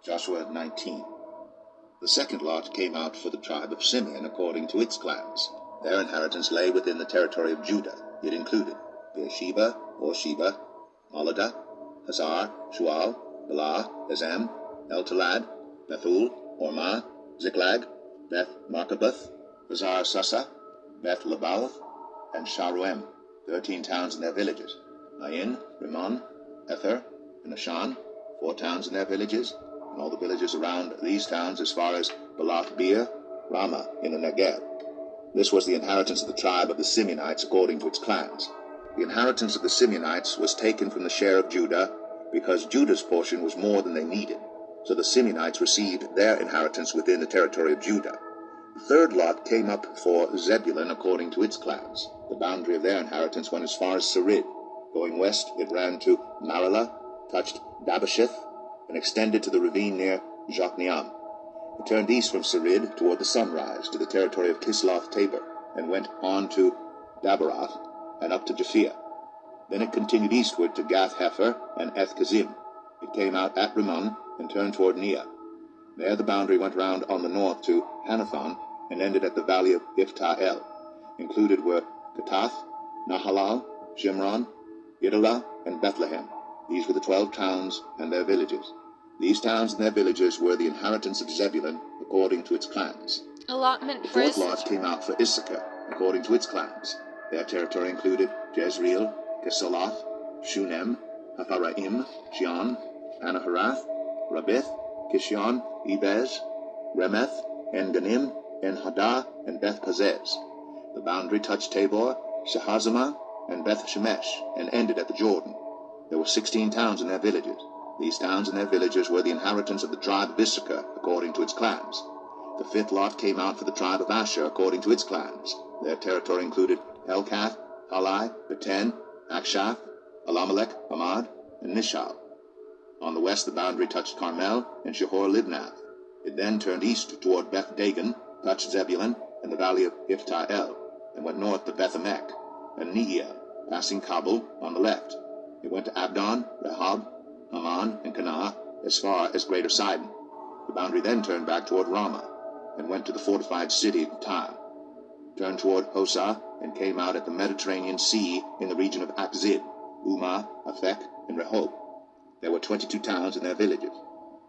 Joshua 19. The second lot came out for the tribe of Simeon according to its clans. Their inheritance lay within the territory of Judah. It included Beersheba, or Sheba, Moladah, Hazar, Shual, Balah, Ezem, Eltolad, Bethul, Hormah, Ziklag, Beth Markaboth, Hazar Susah, Beth Lebaoth, and Sharuhen, 13 towns and their villages. Ain, Rimmon, Ether, and Ashan, 4 towns and their villages, and all the villages around these towns as far as Baalath Beer, Ramah in the Negev. This was the inheritance of the tribe of the Simeonites according to its clans. The inheritance of the Simeonites was taken from the share of Judah, because Judah's portion was more than they needed. So the Simeonites received their inheritance within the territory of Judah. The third lot came up for Zebulun according to its clans. The boundary of their inheritance went as far as Sarid. Going west, it ran to Maralah, touched Dabasheth, and extended to the ravine near Jokneam. It turned east from Sarid toward the sunrise to the territory of Kisloth-Tabor, and went on to Daberath and up to Japhia. Then it continued eastward to Gath-Hepher and Eth-Kazim. It came out at Rimmon and turned toward Neah. There the boundary went round on the north to Hanathon and ended at the valley of Ifta-El. Included were Katath, Nahalal, Shimron, Idalah, and Bethlehem. These were the 12 towns and their villages. These towns and their villages were the inheritance of Zebulun according to its clans. Allotment The for fourth lot came out for Issachar according to its clans. Their territory included Jezreel, Kesaloth, Shunem, Hapharaim, Shion, Anaharath, Rabith, Kishon, Ebez, Remeth, En-Ganim, En-Hadah, and Beth-Pazez. The boundary touched Tabor, Shahazamah, and Beth-Shemesh, and ended at the Jordan. There were 16 towns and their villages. These towns and their villages were the inheritance of the tribe of Issachar according to its clans. The fifth lot came out for the tribe of Asher according to its clans. Their territory included Helkath, Halai, Beten, Akshaph, Alamelech, Hamad, and Nishal. On the west the boundary touched Carmel and Shihor-Libnath. It then turned east toward Beth-Dagon, touched Zebulun and the valley of Ifta-El, and went north to Beth-Emek and Neiel, passing Kabul on the left. It went to Abdon, Rehob, Haman, and Kanah as far as Greater Sidon. The boundary then turned back toward Ramah, and went to the fortified city of Tyre. Turned toward Hosah, and came out at the Mediterranean Sea in the region of Akzib, Umah, Aphek, and Rehob. There were 22 towns and their villages.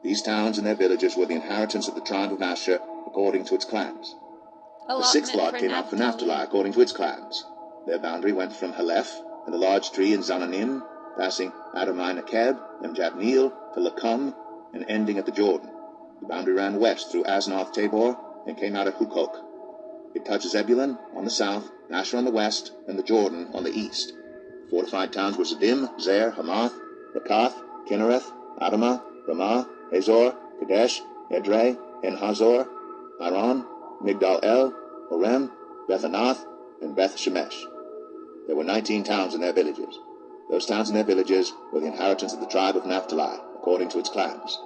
These towns and their villages were the inheritance of the tribe of Asher according to its clans. The sixth lot came out for Naphtali according to its clans. Their boundary went from Haleph and the large tree in Zananim, passing Adamai-Nekeb and Jabneel to Lakum, and ending at the Jordan. The boundary ran west through Aznoth-Tabor and came out at Hukok. It touched Zebulun on the south, Asher on the west, and the Jordan on the east. The fortified towns were Ziddim, Zer, Hamath, Rakath, Kinnereth, Adamah, Ramah, Hazor, Kadesh, Edrei, En-Hazor, Aron, Migdal-El, Horem, Beth-Anath, and Beth-Shemesh. There were 19 towns and their villages. Those towns and their villages were the inheritance of the tribe of Naphtali, according to its clans.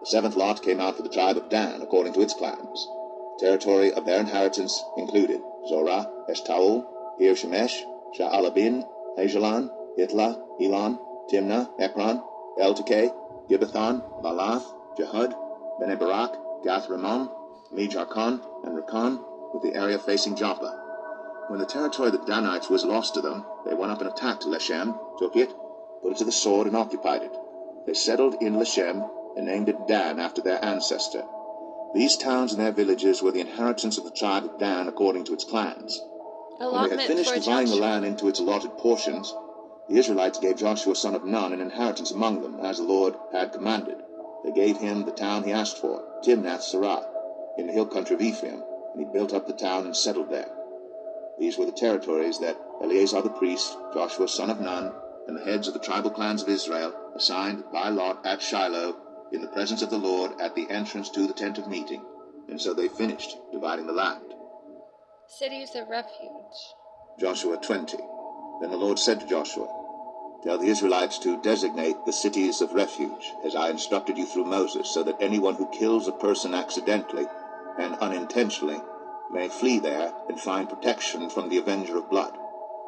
The seventh lot came out for the tribe of Dan, according to its clans. The territory of their inheritance included Zorah, Eshtaol, Ir-Shemesh, Sha'alabin, Hajalon, Itlah, Elon, Timnah, Ekron, El-Tekeh, Gibbethon, Baalath, Jehud, Bene-Barak, Gath-Rimmon, Mejarkon, and Rakan, with the area facing Joppa. When the territory of the Danites was lost to them, they went up and attacked Leshem, took it, put it to the sword, and occupied it. They settled in Leshem and named it Dan after their ancestor. These towns and their villages were the inheritance of the tribe of Dan according to its clans. When they had finished dividing the land into its allotted portions, the Israelites gave Joshua son of Nun an inheritance among them, as the Lord had commanded. They gave him the town he asked for, Timnath-Serah, in the hill country of Ephraim, and he built up the town and settled there. These were the territories that Eleazar the priest, Joshua son of Nun, and the heads of the tribal clans of Israel assigned by lot at Shiloh in the presence of the Lord at the entrance to the tent of meeting. And so they finished dividing the land. Cities of refuge. Joshua 20. Then the Lord said to Joshua, "Tell the Israelites to designate the cities of refuge, as I instructed you through Moses, so that anyone who kills a person accidentally and unintentionally may flee there and find protection from the avenger of blood.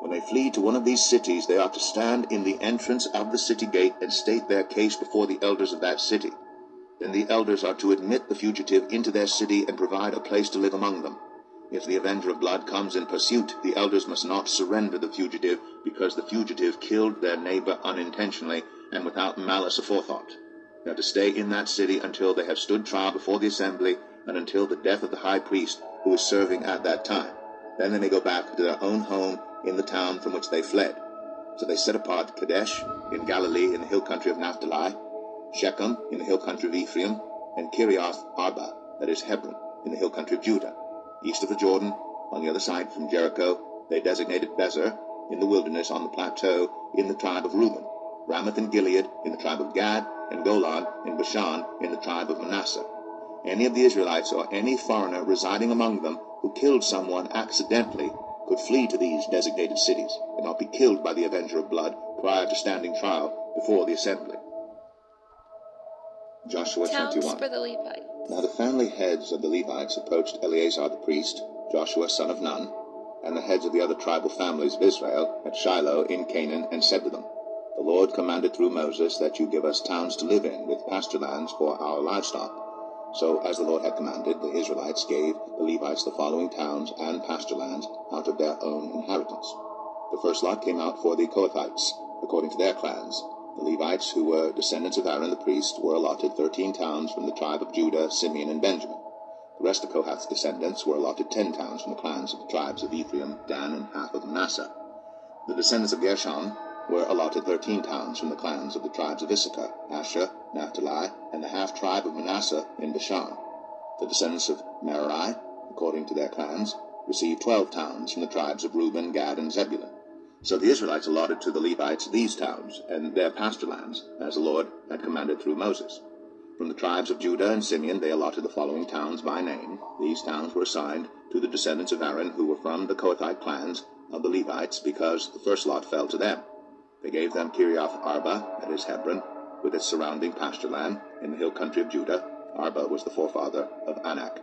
When they flee to one of these cities, they are to stand in the entrance of the city gate and state their case before the elders of that city. Then the elders are to admit the fugitive into their city and provide a place to live among them. If the avenger of blood comes in pursuit, the elders must not surrender the fugitive, because the fugitive killed their neighbor unintentionally and without malice aforethought. They are to stay in that city until they have stood trial before the assembly, and until the death of the high priest who is serving at that time. Then they may go back to their own home in the town from which they fled. So they set apart Kadesh in Galilee in the hill country of Naphtali, Shechem in the hill country of Ephraim, and Kiriath Arba, that is Hebron, in the hill country of Judah. East of the Jordan, on the other side from Jericho, they designated Bezer in the wilderness on the plateau in the tribe of Reuben, Ramoth in Gilead in the tribe of Gad, and Golan in Bashan in the tribe of Manasseh. Any of the Israelites or any foreigner residing among them who killed someone accidentally could flee to these designated cities and not be killed by the avenger of blood prior to standing trial before the assembly. Joshua Towns 21. for the Levites. Now the family heads of the Levites approached Eleazar the priest, Joshua son of Nun, and the heads of the other tribal families of Israel at Shiloh in Canaan, and said to them, The Lord commanded through Moses that you give us towns to live in with pasture lands for our livestock. So as the Lord had commanded, the Israelites gave the Levites the following towns and pasture lands out of their own inheritance. The first lot came out for the Kohathites, according to their clans. The Levites, who were descendants of Aaron the priest, were allotted 13 towns from the tribe of Judah, Simeon, and Benjamin. The rest of Kohath's descendants were allotted 10 towns from the clans of the tribes of Ephraim, Dan, and half of Manasseh. The descendants of Gershon were allotted 13 towns from the clans of the tribes of Issachar, Asher, Naphtali, and the half-tribe of Manasseh in Bashan. The descendants of Merari, according to their clans, received 12 towns from the tribes of Reuben, Gad, and Zebulun. So the Israelites allotted to the Levites these towns and their pasture lands, as the Lord had commanded through Moses. From the tribes of Judah and Simeon they allotted the following towns by name. These towns were assigned to the descendants of Aaron, who were from the Kohathite clans of the Levites, because the first lot fell to them. They gave them Kiriath Arba, that is Hebron, with its surrounding pasture land in the hill country of Judah. Arba was the forefather of Anak.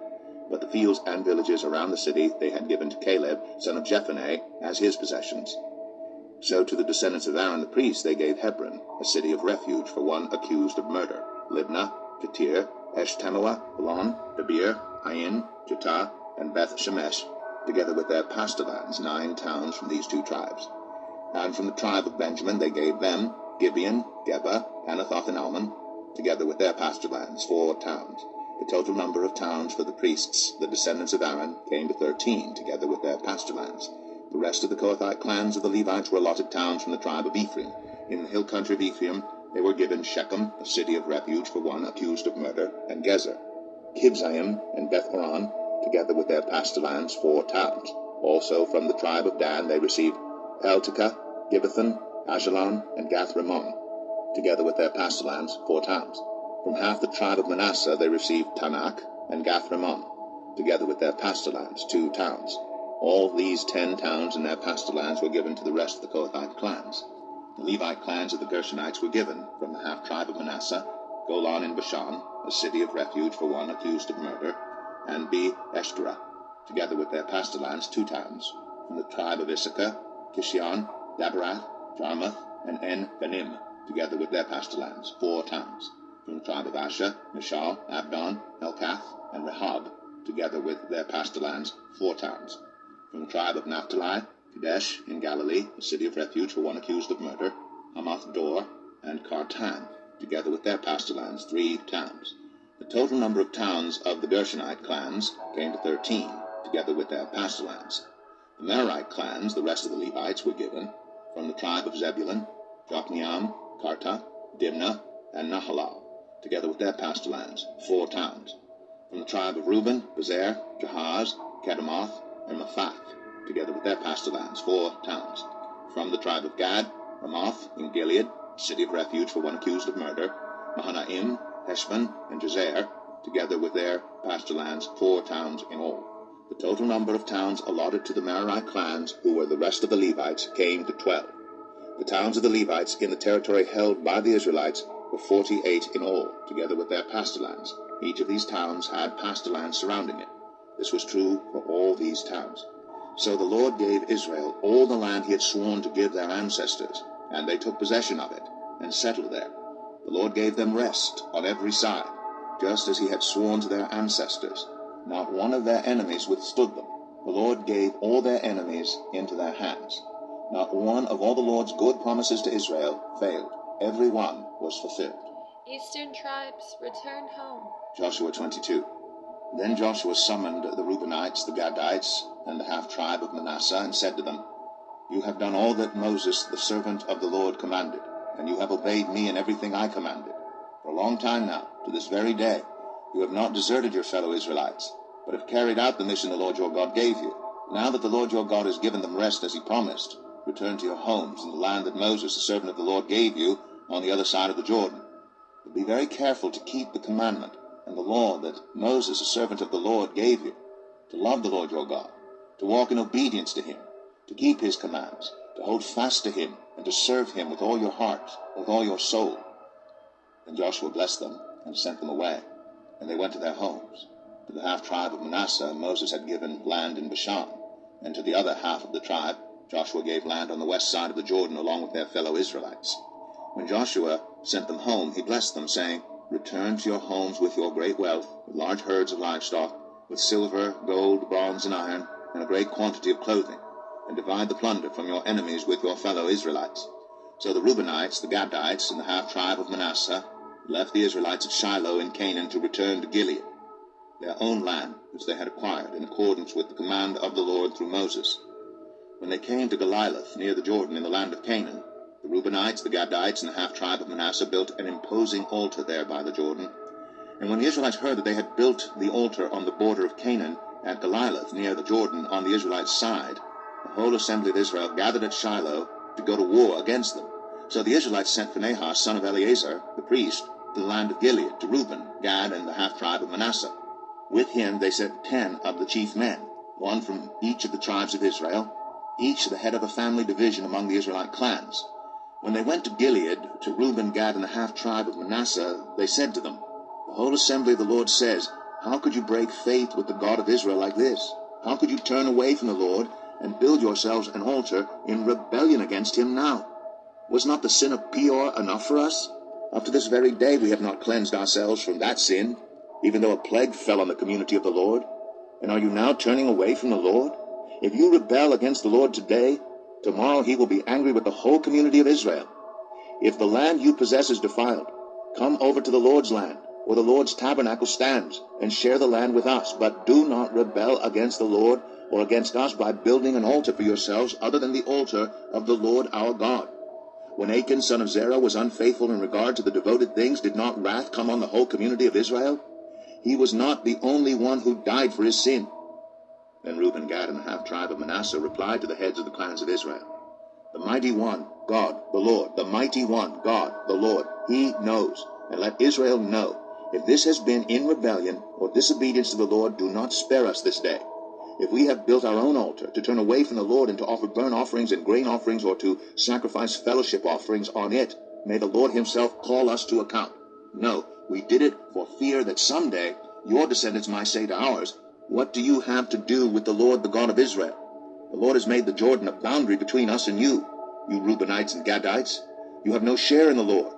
But the fields and villages around the city they had given to Caleb, son of Jephunneh, as his possessions. So to the descendants of Aaron the priest they gave Hebron, a city of refuge for one accused of murder, Libnah, Ketir, Eshtemoa, Elon, Debir, Ain, Jetah, and Beth Shemesh, together with their pasture lands, 9 towns from these 2 tribes. And from the tribe of Benjamin they gave them Gibeon, Geba, Anathoth, and Almon, together with their pasture lands, 4 towns. The total number of towns for the priests, the descendants of Aaron, came to 13, together with their pasture lands. The rest of the Kohathite clans of the Levites were allotted towns from the tribe of Ephraim. In the hill country of Ephraim they were given Shechem, a city of refuge for one accused of murder, and Gezer, Kibzaim, and Beth-horon, together with their pasture lands, 4 towns. Also from the tribe of Dan they received Eltekah, Gibbethon, Ajalon, and Gath-Rimmon, together with their pasture lands, 4 towns. From half the tribe of Manasseh they received Tanakh and Gath-Rimmon, together with their pasture lands, 2 towns. All these 10 towns and their pasture lands were given to the rest of the Kohathite clans. The Levite clans of the Gershonites were given, from the half-tribe of Manasseh, Golan in Bashan, a city of refuge for one accused of murder, and Be-Eshterah, together with their pasture lands, 2 towns. From the tribe of Issachar, Kishion, Daberath, Jarmuth, and En-Benim, together with their pasture lands, 4 towns. From the tribe of Asher, Mishal, Abdon, Elkath, and Rehob, together with their pasture lands, 4 towns. From the tribe of Naphtali, Kadesh in Galilee, a city of refuge for one accused of murder, Hamath-dor, and Kartan, together with their pasture lands, 3 towns. The total number of towns of the Gershonite clans came to 13, together with their pasture lands. The Merarite clans, the rest of the Levites, were given from the tribe of Zebulun, Jokneam, Karta, Dimnah, and Nahalal, together with their pasture lands, 4 towns. From the tribe of Reuben, Bezer, Jahaz, Kedemoth, and Mephath, together with their pasture lands, 4 towns. From the tribe of Gad, Ramoth in Gilead, city of refuge for one accused of murder, Mahanaim, Heshbon, and Jazer, together with their pasture lands, 4 towns in all. The total number of towns allotted to the Merari clans, who were the rest of the Levites, came to 12. The towns of the Levites in the territory held by the Israelites were 48 in all, together with their pasture lands. Each of these towns had pasture lands surrounding it. This was true for all these towns. So the Lord gave Israel all the land he had sworn to give their ancestors, and they took possession of it, and settled there. The Lord gave them rest on every side. just as he had sworn to their ancestors. Not one of their enemies withstood them. The Lord gave all their enemies into their hands. Not one of all the Lord's good promises to Israel failed. Every one was fulfilled. Eastern tribes, return home. Joshua 22. Then Joshua summoned the Reubenites, the Gadites, and the half-tribe of Manasseh, and said to them, You have done all that Moses, the servant of the Lord, commanded, and you have obeyed me in everything I commanded. For a long time now, to this very day, you have not deserted your fellow Israelites, but have carried out the mission the Lord your God gave you. Now that the Lord your God has given them rest as he promised, return to your homes in the land that Moses, the servant of the Lord, gave you on the other side of the Jordan. But be very careful to keep the commandment and the law that Moses, the servant of the Lord, gave you, to love the Lord your God, to walk in obedience to him, to keep his commands, to hold fast to him, and to serve him with all your heart, with all your soul. Then Joshua blessed them and sent them away, and they went to their homes. To the half-tribe of Manasseh Moses had given land in Bashan, and to the other half of the tribe Joshua gave land on the west side of the Jordan along with their fellow Israelites. When Joshua sent them home, he blessed them, saying, Return to your homes with your great wealth, with large herds of livestock, with silver, gold, bronze, and iron, and a great quantity of clothing, and divide the plunder from your enemies with your fellow Israelites. So the Reubenites, the Gadites, and the half-tribe of Manasseh left the Israelites at Shiloh in Canaan to return to Gilead, their own land which they had acquired in accordance with the command of the Lord through Moses. When they came to Goliloth near the Jordan in the land of Canaan, the Reubenites, the Gadites, and the half-tribe of Manasseh built an imposing altar there by the Jordan. And when the Israelites heard that they had built the altar on the border of Canaan at Goliloth near the Jordan on the Israelites' side, the whole assembly of Israel gathered at Shiloh to go to war against them. So the Israelites sent Phinehas, son of Eleazar, the priest, to the land of Gilead, to Reuben, Gad, and the half-tribe of Manasseh. With him they sent 10 of the chief men, one from each of the tribes of Israel, each the head of a family division among the Israelite clans. When they went to Gilead, to Reuben, Gad, and the half-tribe of Manasseh, they said to them, The whole assembly of the Lord says, How could you break faith with the God of Israel like this? How could you turn away from the Lord and build yourselves an altar in rebellion against him now? Was not the sin of Peor enough for us? Up to this very day we have not cleansed ourselves from that sin, even though a plague fell on the community of the Lord. And are you now turning away from the Lord? If you rebel against the Lord today, tomorrow he will be angry with the whole community of Israel. If the land you possess is defiled, come over to the Lord's land, where the Lord's tabernacle stands, and share the land with us. But do not rebel against the Lord or against us by building an altar for yourselves other than the altar of the Lord our God. When Achan, son of Zerah, was unfaithful in regard to the devoted things, did not wrath come on the whole community of Israel? He was not the only one who died for his sin. Then Reuben, Gad, and the half-tribe of Manasseh replied to the heads of the clans of Israel, The mighty one, God, the Lord, the mighty one, God, the Lord, he knows. And let Israel know, if this has been in rebellion or disobedience to the Lord, do not spare us this day. If we have built our own altar to turn away from the Lord and to offer burnt offerings and grain offerings or to sacrifice fellowship offerings on it, may the Lord himself call us to account. No, we did it for fear that someday your descendants might say to ours, What do you have to do with the Lord, the God of Israel? The Lord has made the Jordan a boundary between us and you Reubenites and Gadites. You have no share in the Lord.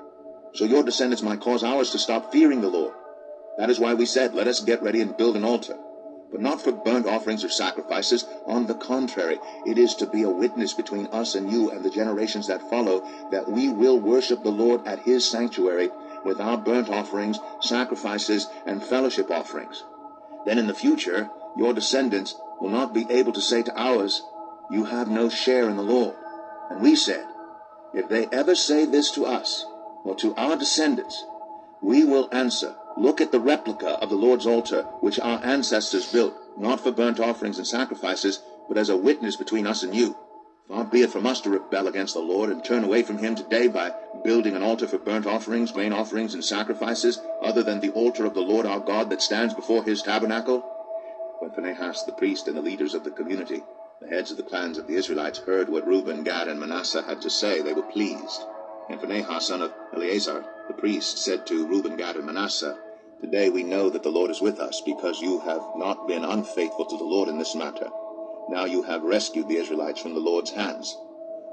So your descendants might cause ours to stop fearing the Lord. That is why we said, Let us get ready and build an altar. But not for burnt offerings or sacrifices. On the contrary, it is to be a witness between us and you and the generations that follow, that we will worship the Lord at his sanctuary with our burnt offerings, sacrifices, and fellowship offerings. Then in the future, your descendants will not be able to say to ours, You have no share in the Lord. And we said, If they ever say this to us, or to our descendants, we will answer, Look at the replica of the Lord's altar, which our ancestors built, not for burnt offerings and sacrifices, but as a witness between us and you. Far be it from us to rebel against the Lord and turn away from him today by building an altar for burnt offerings, grain offerings, and sacrifices, other than the altar of the Lord our God that stands before his tabernacle. When Phinehas the priest and the leaders of the community, the heads of the clans of the Israelites, heard what Reuben, Gad, and Manasseh had to say, they were pleased. And Phinehas, son of Eleazar, the priest, said to Reuben, Gad, and Manasseh, Today we know that the Lord is with us, because you have not been unfaithful to the Lord in this matter. Now you have rescued the Israelites from the Lord's hands.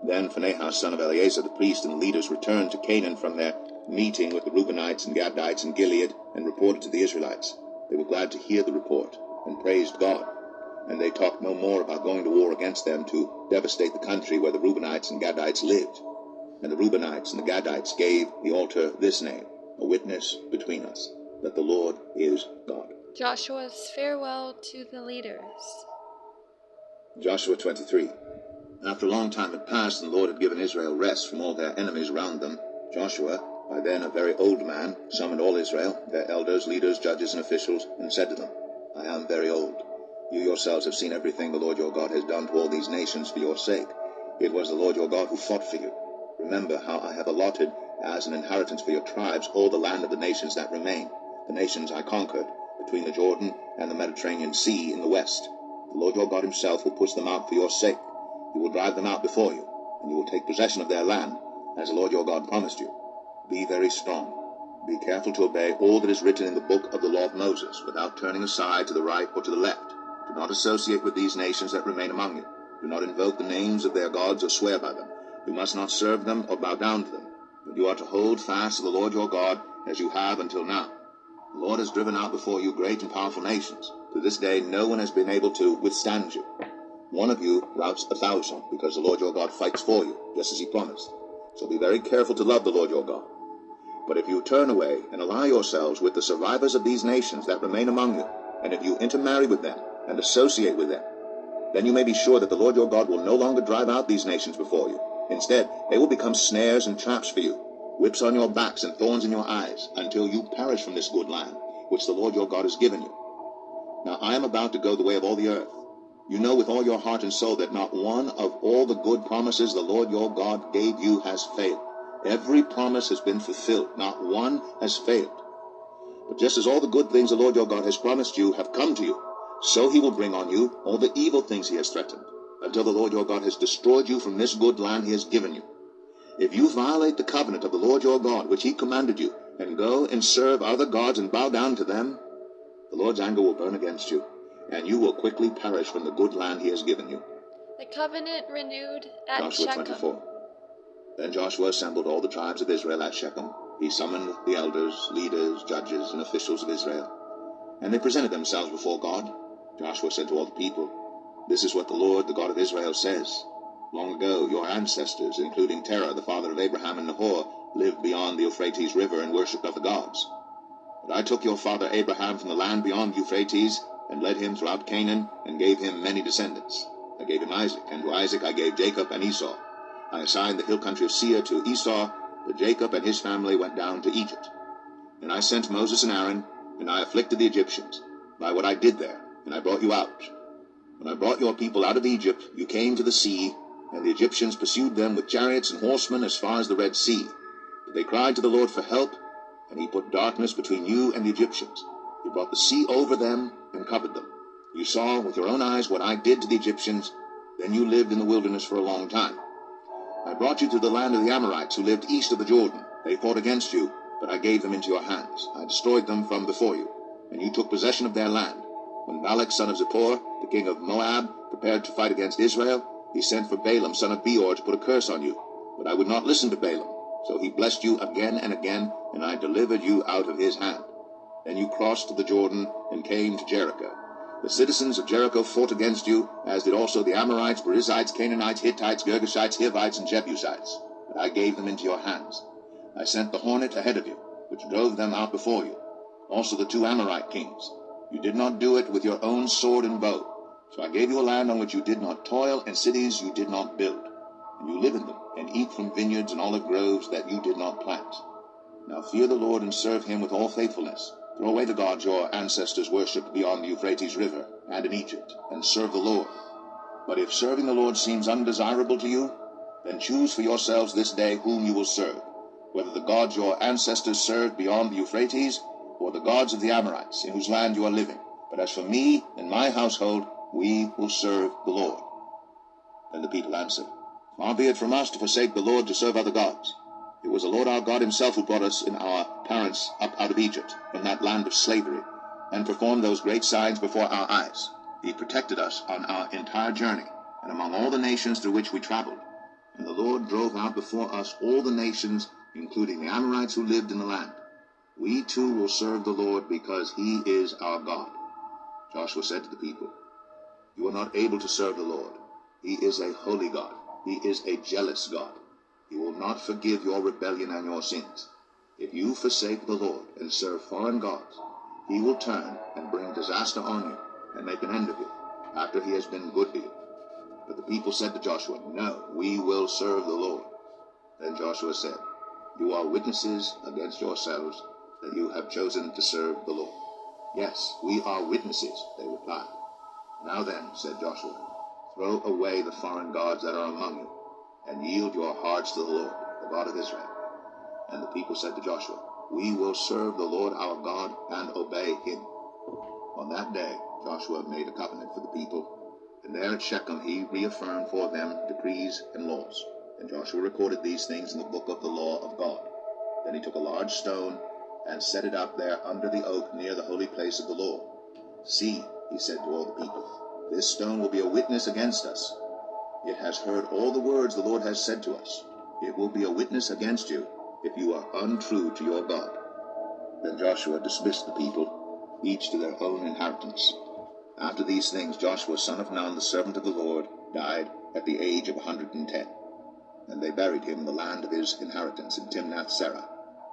Then Phinehas, son of Eleazar the priest, and the leaders returned to Canaan from their meeting with the Reubenites and Gadites in Gilead, and reported to the Israelites. They were glad to hear the report, and praised God. And they talked no more about going to war against them to devastate the country where the Reubenites and Gadites lived. And the Reubenites and the Gadites gave the altar this name, a witness between us, that the Lord is God. Joshua's farewell to the leaders. Joshua 23. After a long time had passed, and the Lord had given Israel rest from all their enemies round them, Joshua, by then a very old man, summoned all Israel, their elders, leaders, judges, and officials, and said to them, I am very old. You yourselves have seen everything the Lord your God has done to all these nations for your sake. It was the Lord your God who fought for you. Remember how I have allotted as an inheritance for your tribes all the land of the nations that remain, the nations I conquered, between the Jordan and the Mediterranean Sea in the west. The Lord your God himself will push them out for your sake. He will drive them out before you, and you will take possession of their land, as the Lord your God promised you. Be very strong. Be careful to obey all that is written in the book of the law of Moses, without turning aside to the right or to the left. Do not associate with these nations that remain among you. Do not invoke the names of their gods or swear by them. You must not serve them or bow down to them. But you are to hold fast to the Lord your God, as you have until now. The Lord has driven out before you great and powerful nations. To this day no one has been able to withstand you. One of you routs 1,000, because the Lord your God fights for you, just as he promised. So be very careful to love the Lord your God. But if you turn away and ally yourselves with the survivors of these nations that remain among you, and if you intermarry with them and associate with them, then you may be sure that the Lord your God will no longer drive out these nations before you. Instead, they will become snares and traps for you, whips on your backs and thorns in your eyes, until you perish from this good land, which the Lord your God has given you. Now I am about to go the way of all the earth. You know with all your heart and soul that not one of all the good promises the Lord your God gave you has failed. Every promise has been fulfilled. Not one has failed. But just as all the good things the Lord your God has promised you have come to you, so he will bring on you all the evil things he has threatened, until the Lord your God has destroyed you from this good land he has given you. If you violate the covenant of the Lord your God, which he commanded you, and go and serve other gods and bow down to them, the Lord's anger will burn against you, and you will quickly perish from the good land he has given you. The covenant renewed at Joshua Shechem. 24. Then Joshua assembled all the tribes of Israel at Shechem. He summoned the elders, leaders, judges, and officials of Israel. And they presented themselves before God. Joshua said to all the people, This is what the Lord, the God of Israel, says. Long ago, your ancestors, including Terah, the father of Abraham and Nahor, lived beyond the Euphrates River and worshipped other gods. But I took your father Abraham from the land beyond Euphrates, and led him throughout Canaan, and gave him many descendants. I gave him Isaac, and to Isaac I gave Jacob and Esau. I assigned the hill country of Seir to Esau, but Jacob and his family went down to Egypt. And I sent Moses and Aaron, and I afflicted the Egyptians by what I did there, and I brought you out. When I brought your people out of Egypt, you came to the sea, and the Egyptians pursued them with chariots and horsemen as far as the Red Sea. But they cried to the Lord for help, and he put darkness between you and the Egyptians. He brought the sea over them and covered them. You saw with your own eyes what I did to the Egyptians. Then you lived in the wilderness for a long time. I brought you to the land of the Amorites, who lived east of the Jordan. They fought against you, but I gave them into your hands. I destroyed them from before you, and you took possession of their land. When Balak, son of Zippor, the king of Moab, prepared to fight against Israel, he sent for Balaam, son of Beor, to put a curse on you. But I would not listen to Balaam. So he blessed you again and again, and I delivered you out of his hand. Then you crossed the Jordan and came to Jericho. The citizens of Jericho fought against you, as did also the Amorites, Perizzites, Canaanites, Hittites, Girgashites, Hivites, and Jebusites. But I gave them into your hands. I sent the hornet ahead of you, which drove them out before you. Also the 2 Amorite kings. You did not do it with your own sword and bow. So I gave you a land on which you did not toil, and cities you did not build. And you live in them, and eat from vineyards and olive groves that you did not plant. Now fear the Lord and serve him with all faithfulness. Throw away the gods your ancestors worshipped beyond the Euphrates River and in Egypt, and serve the Lord. But if serving the Lord seems undesirable to you, then choose for yourselves this day whom you will serve, whether the gods your ancestors served beyond the Euphrates, or the gods of the Amorites, in whose land you are living. But as for me and my household, we will serve the Lord. Then the people answered, Far be it from us to forsake the Lord to serve other gods. It was the Lord our God himself who brought us and our parents up out of Egypt, in that land of slavery, and performed those great signs before our eyes. He protected us on our entire journey, and among all the nations through which we traveled. And the Lord drove out before us all the nations, including the Amorites who lived in the land. We too will serve the Lord, because he is our God." Joshua said to the people, "You are not able to serve the Lord. He is a holy God. He is a jealous God. He will not forgive your rebellion and your sins. If you forsake the Lord and serve foreign gods, he will turn and bring disaster on you and make an end of you, after he has been good to you." But the people said to Joshua, "No, we will serve the Lord." Then Joshua said, "You are witnesses against yourselves that you have chosen to serve the Lord." "Yes, we are witnesses," they replied. "Now then," said Joshua, "throw away the foreign gods that are among you, and yield your hearts to the Lord, the God of Israel." And the people said to Joshua, "We will serve the Lord our God and obey him." On that day Joshua made a covenant for the people, and there at Shechem he reaffirmed for them decrees and laws. And Joshua recorded these things in the book of the law of God. Then he took a large stone and set it up there under the oak near the holy place of the Lord. "See," he said to all the people, "this stone will be a witness against us. It has heard all the words the Lord has said to us. It will be a witness against you if you are untrue to your God." Then Joshua dismissed the people, each to their own inheritance. After these things Joshua son of Nun, the servant of the Lord, died at the age of 110. And they buried him in the land of his inheritance in Timnath-serah,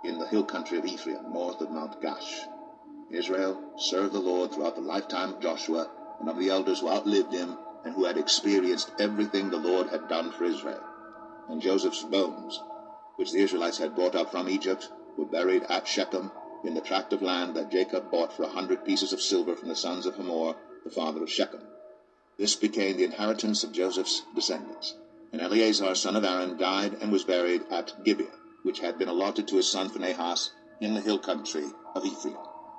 in the hill country of Ephraim, north of Mount Gash. Israel served the Lord throughout the lifetime of Joshua and of the elders who outlived him and who had experienced everything the Lord had done for Israel. And Joseph's bones, which the Israelites had brought up from Egypt, were buried at Shechem, in the tract of land that Jacob bought for 100 pieces of silver from the sons of Hamor, the father of Shechem. This became the inheritance of Joseph's descendants. And Eleazar son of Aaron died and was buried at Gibeah, which had been allotted to his son Phinehas in the hill country of Ephraim.